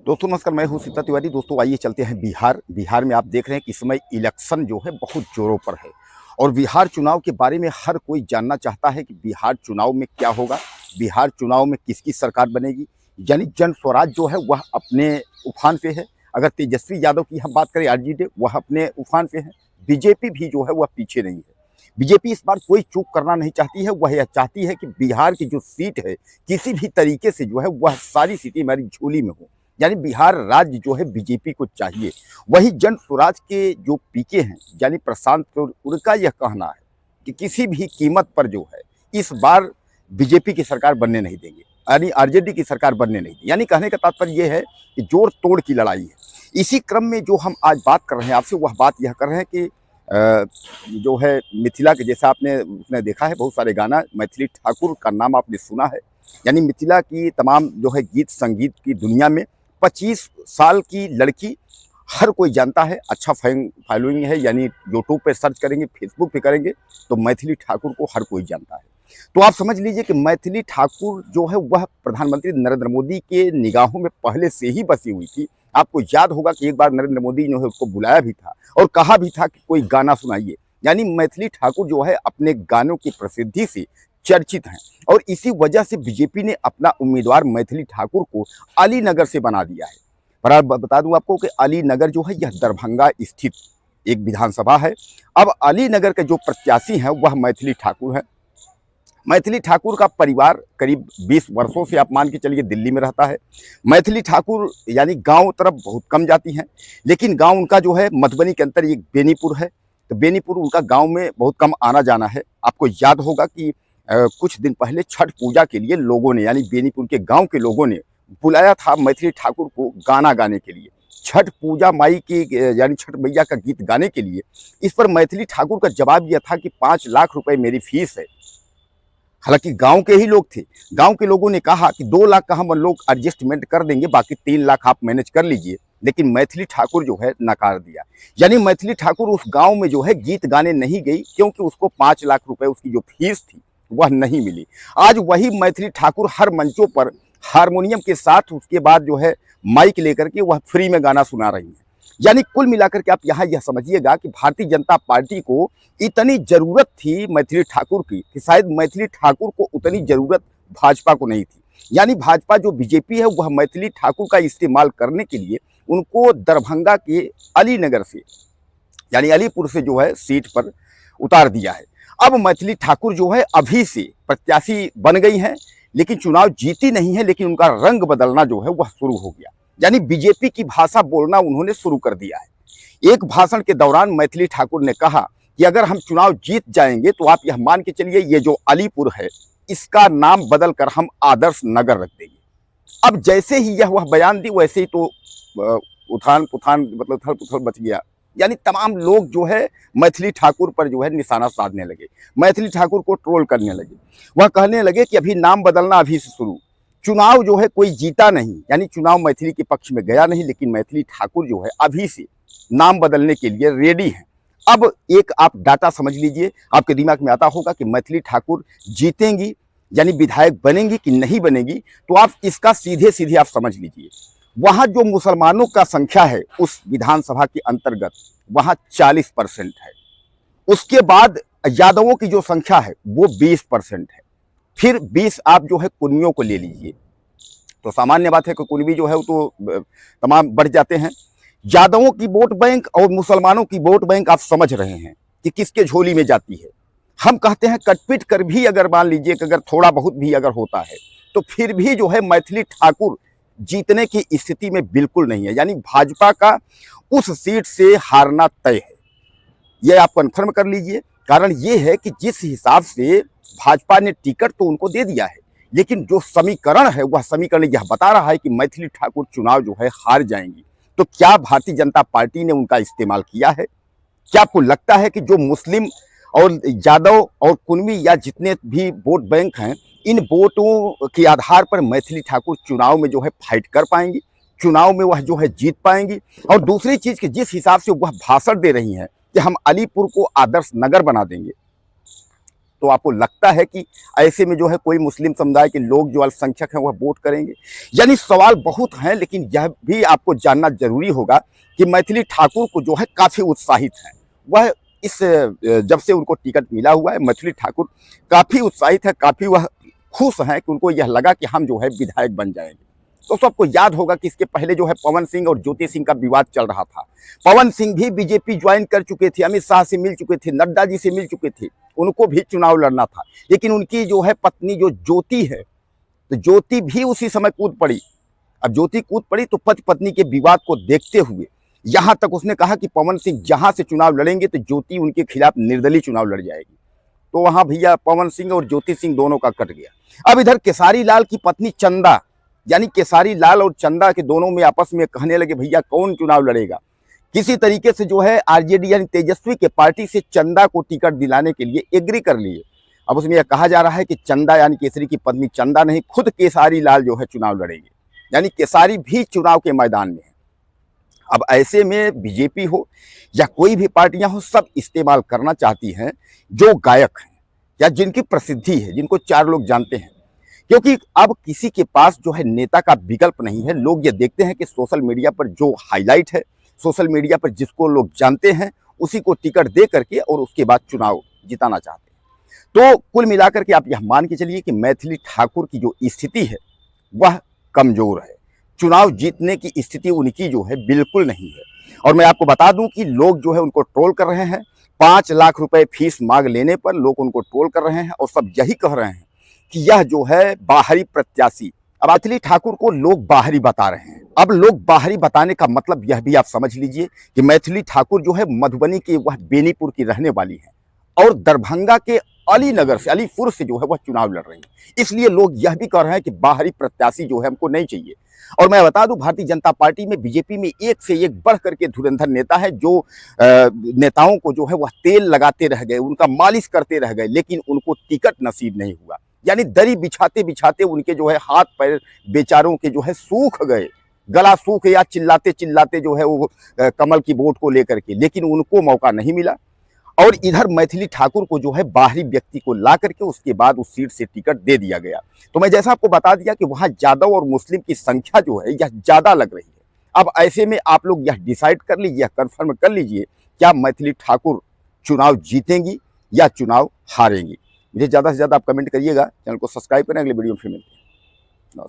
दोस्तों नमस्कार, मैं हूं सीता तिवारी। दोस्तों आइए चलते हैं बिहार में आप देख रहे हैं कि इस समय इलेक्शन जो है बहुत जोरों पर है और बिहार चुनाव के बारे में हर कोई जानना चाहता है कि बिहार चुनाव में क्या होगा, बिहार चुनाव में किसकी सरकार बनेगी। यानी जन स्वराज जो है वह अपने उफान पे है। अगर तेजस्वी यादव की हम बात करें आरजेडी, वह अपने उफान पे है। बीजेपी भी जो है वह पीछे नहीं है। बीजेपी इस बार कोई चूक करना नहीं चाहती है। वह यह चाहती है कि बिहार की जो सीट है किसी भी तरीके से जो है वह सारी सीटें हमारी झोली में हो। यानी बिहार राज्य जो है बीजेपी को चाहिए। वही जन स्वराज के जो पीके हैं यानी प्रशांत किशोर, उनका यह कहना है कि किसी भी कीमत पर जो है इस बार बीजेपी की सरकार बनने नहीं देंगे, यानी आरजेडी की सरकार बनने नहीं देंगे। यानी कहने का तात्पर्य यह है कि जोड़ तोड़ की लड़ाई है। इसी क्रम में जो हम आज बात कर रहे हैं आपसे, वह बात यह कर रहे हैं कि जो है मिथिला के, जैसा आपने उसने देखा है बहुत सारे गाना, मैथिली ठाकुर का नाम आपने सुना है। यानी मिथिला की तमाम जो है गीत संगीत की दुनिया में 25 साल की लड़की हर कोई जानता है। अच्छा फॉलोइंग है, यानी यूट्यूब पे सर्च करेंगे, फेसबुक पे करेंगे तो मैथिली ठाकुर को हर कोई जानता है। तो आप समझ लीजिए कि मैथिली ठाकुर जो है वह प्रधानमंत्री नरेंद्र मोदी के निगाहों में पहले से ही बसी हुई थी। आपको याद होगा कि एक बार नरेंद्र मोदी ने उसको बुलाया भी था और कहा भी था कि कोई गाना सुनाइए। यानी मैथिली ठाकुर जो है अपने गानों की प्रसिद्धि से चर्चित हैं और इसी वजह से बीजेपी ने अपना उम्मीदवार मैथिली ठाकुर को अलीनगर से बना दिया है। पर आप बता दूं आपको कि अलीनगर जो है यह दरभंगा स्थित एक विधानसभा है। अब अलीनगर के जो प्रत्याशी हैं वह मैथिली ठाकुर हैं। मैथिली ठाकुर का परिवार करीब 20 वर्षों से आप मान के चलिए दिल्ली में रहता है। मैथिली ठाकुर यानी गांव तरफ बहुत कम जाती हैं, लेकिन गांव उनका जो है मधुबनी के अंतर एक बेनीपुर है, तो बेनीपुर उनका गांव में बहुत कम आना जाना है। आपको याद होगा कि कुछ दिन पहले छठ पूजा के लिए लोगों ने, यानी बेनीपुर के गांव के लोगों ने बुलाया था मैथिली ठाकुर को गाना गाने के लिए, छठ पूजा माई की यानी छठ मैया का गीत गाने के लिए। इस पर मैथिली ठाकुर का जवाब यह था कि 5 लाख रुपए मेरी फीस है। हालांकि गांव के ही लोग थे, गांव के लोगों ने कहा कि 2 लाख का हम लोग एडजस्टमेंट कर देंगे, बाकी 3 लाख आप मैनेज कर लीजिए। लेकिन मैथिली ठाकुर जो है नकार दिया। यानी मैथिली ठाकुर उस गांव में जो है गीत गाने नहीं गई, क्योंकि उसको 5 लाख रुपए उसकी जो फीस थी वह नहीं मिली। आज वही मैथिली ठाकुर हर मंचों पर हारमोनियम के साथ उसके बाद जो है माइक लेकर के वह फ्री में गाना सुना रही है। यानी कुल मिलाकर के आप यहाँ यह समझिएगा कि भारतीय जनता पार्टी को इतनी जरूरत थी मैथिली ठाकुर की कि शायद मैथिली ठाकुर को उतनी जरूरत भाजपा को नहीं थी। यानी भाजपा जो बीजेपी है वह मैथिली ठाकुर का इस्तेमाल करने के लिए उनको दरभंगा के अलीनगर से, यानी अलीपुर से जो है सीट पर उतार दिया है। अब मैथिली ठाकुर जो है अभी से प्रत्याशी बन गई हैं, लेकिन चुनाव जीती नहीं है, लेकिन उनका रंग बदलना जो है वह शुरू हो गया। यानी बीजेपी की भाषा बोलना उन्होंने शुरू कर दिया है। एक भाषण के दौरान मैथिली ठाकुर ने कहा कि अगर हम चुनाव जीत जाएंगे तो आप यह मान के चलिए ये जो अलीपुर है इसका नाम बदल कर हम आदर्श नगर रख देंगे। अब जैसे ही यह वह बयान दी वैसे ही तो उथान पुथान मतलब उथल पुथल मच गया। यानी तमाम लोग जो है मैथिली ठाकुर पर जो है निशाना साधने लगे, मैथिली ठाकुर को ट्रोल करने लगे। वह कहने लगे कि अभी नाम बदलना अभी से शुरू, चुनाव जो है कोई जीता नहीं, यानी चुनाव मैथिली के पक्ष में गया नहीं, लेकिन मैथिली ठाकुर जो है अभी से नाम बदलने के लिए रेडी है। अब एक आप डाटा समझ लीजिए, आपके दिमाग में आता होगा कि मैथिली ठाकुर जीतेंगी यानी विधायक बनेंगी कि नहीं बनेगी, तो आप इसका सीधे सीधे आप समझ लीजिए। वहां जो मुसलमानों का संख्या है उस विधानसभा के अंतर्गत वहां 40% है। उसके बाद यादवों की जो संख्या है वो 20% है। फिर 20 आप जो है कुर्मियों को ले लीजिए, तो सामान्य बात है कि कुर्मी जो है वो तो तमाम बढ़ जाते हैं। यादवों की वोट बैंक और मुसलमानों की वोट बैंक आप समझ रहे हैं कि किसके झोली में जाती है। हम कहते हैं कटपीट कर भी अगर मान लीजिए कि अगर थोड़ा बहुत भी अगर होता है तो फिर भी जो है मैथिली ठाकुर जीतने की स्थिति में बिल्कुल नहीं है। यानी भाजपा का उस सीट से हारना तय है, यह आप कन्फर्म कर लीजिए। कारण यह है कि जिस हिसाब से भाजपा ने टिकट तो उनको दे दिया है, लेकिन जो समीकरण है वह समीकरण यह बता रहा है कि मैथिली ठाकुर चुनाव जो है हार जाएंगी। तो क्या भारतीय जनता पार्टी ने उनका इस्तेमाल किया है? क्या आपको लगता है कि जो मुस्लिम और यादव और कुर्मी या जितने भी वोट बैंक हैं, इन वोटों के आधार पर मैथिली ठाकुर चुनाव में जो है फाइट कर पाएंगी, चुनाव में वह जो है जीत पाएंगी? और दूसरी चीज कि जिस हिसाब से वह भाषण दे रही हैं कि हम अलीपुर को आदर्श नगर बना देंगे, तो आपको लगता है कि ऐसे में जो है कोई मुस्लिम समुदाय के लोग जो अल्पसंख्यक हैं वह वोट करेंगे? यानी सवाल बहुत हैं, लेकिन यह भी आपको जानना जरूरी होगा कि मैथिली ठाकुर को जो है काफ़ी उत्साहित है। वह इस जब से उनको टिकट मिला हुआ है, मैथिली ठाकुर काफ़ी उत्साहित है, काफ़ी वह खुश हैं कि उनको यह लगा कि हम जो है विधायक बन जाएंगे। तो सबको याद होगा कि इसके पहले जो है पवन सिंह और ज्योति सिंह का विवाद चल रहा था। पवन सिंह भी बीजेपी ज्वाइन कर चुके थे, अमित शाह से मिल चुके थे, नड्डा जी से मिल चुके थे, उनको भी चुनाव लड़ना था। लेकिन उनकी जो है पत्नी जो ज्योति है, तो ज्योति भी उसी समय कूद पड़ी। अब ज्योति कूद पड़ी तो पति पत्नी के विवाद को देखते हुए यहां तक उसने कहा कि पवन सिंह जहां से चुनाव लड़ेंगे तो ज्योति उनके खिलाफ निर्दलीय चुनाव लड़ जाएगी। तो वहां भैया पवन सिंह और ज्योति सिंह दोनों का कट गया। अब इधर केसारी लाल की पत्नी चंदा, यानी केसारी लाल और चंदा के दोनों में आपस में कहने लगे भैया कौन चुनाव लड़ेगा। किसी तरीके से जो है आरजेडी यानी तेजस्वी के पार्टी से चंदा को टिकट दिलाने के लिए एग्री कर लिए। अब उसमें यह कहा जा रहा है कि चंदा यानी केसरी की पत्नी चंदा नहीं, खुद केसारी लाल जो है चुनाव लड़ेंगे, यानी केसारी भी चुनाव के मैदान में है। अब ऐसे में बीजेपी हो या कोई भी पार्टियां हो, सब इस्तेमाल करना चाहती हैं जो गायक हैं या जिनकी प्रसिद्धि है, जिनको 4 लोग जानते हैं। क्योंकि अब किसी के पास जो है नेता का विकल्प नहीं है। लोग ये देखते हैं कि सोशल मीडिया पर जो हाईलाइट है, सोशल मीडिया पर जिसको लोग जानते हैं उसी को टिकट दे करके और उसके बाद चुनाव जिताना चाहते हैं। तो कुल मिलाकर के आप यह मान के चलिए कि मैथिली ठाकुर की जो स्थिति है वह कमजोर है। चुनाव जीतने की स्थिति उनकी जो है बिल्कुल नहीं है। और मैं आपको बता दूं कि लोग जो है उनको ट्रोल कर रहे हैं। 5 लाख रुपए फीस मांग लेने पर लोग उनको ट्रोल कर रहे हैं और सब यही कह रहे हैं कि यह जो है बाहरी प्रत्याशी। अब मैथिली ठाकुर को लोग बाहरी बता रहे हैं। अब लोग बाहरी बताने का मतलब यह भी आप समझ लीजिए कि मैथिली ठाकुर जो है मधुबनी की वह बेनीपुर की रहने वाली है और दरभंगा के अलीनगर से, अलीपुर से जो है वह चुनाव लड़ रही है। इसलिए लोग यह भी कह रहे हैं कि बाहरी प्रत्याशी जो है हमको नहीं चाहिए। और मैं बता दूं भारतीय जनता पार्टी में, बीजेपी में एक से एक बढ़ करके धुरंधर नेता है जो नेताओं को जो है वह तेल लगाते रह गए, उनका मालिश करते रह गए, लेकिन उनको टिकट नसीब नहीं हुआ। यानी दरी बिछाते बिछाते उनके जो है हाथ पैर बेचारों के जो है सूख गए, गला सूख गया चिल्लाते चिल्लाते जो है वो कमल की वोट को लेकर के, लेकिन उनको मौका नहीं मिला। और इधर मैथिली ठाकुर को जो है बाहरी व्यक्ति को ला करके उसके बाद उस सीट से टिकट दे दिया गया। तो मैं जैसा आपको बता दिया कि वहां यादव और मुस्लिम की संख्या जो है यह ज्यादा लग रही है। अब ऐसे में आप लोग यह डिसाइड कर लीजिए, कंफर्म कर लीजिए, क्या मैथिली ठाकुर चुनाव जीतेंगी या चुनाव हारेंगी। मुझे ज़्यादा से ज़्यादा आप कमेंट करिएगा, चैनल को सब्सक्राइब करें। अगले वीडियो में फिर मिलते हैं। नमस्कार।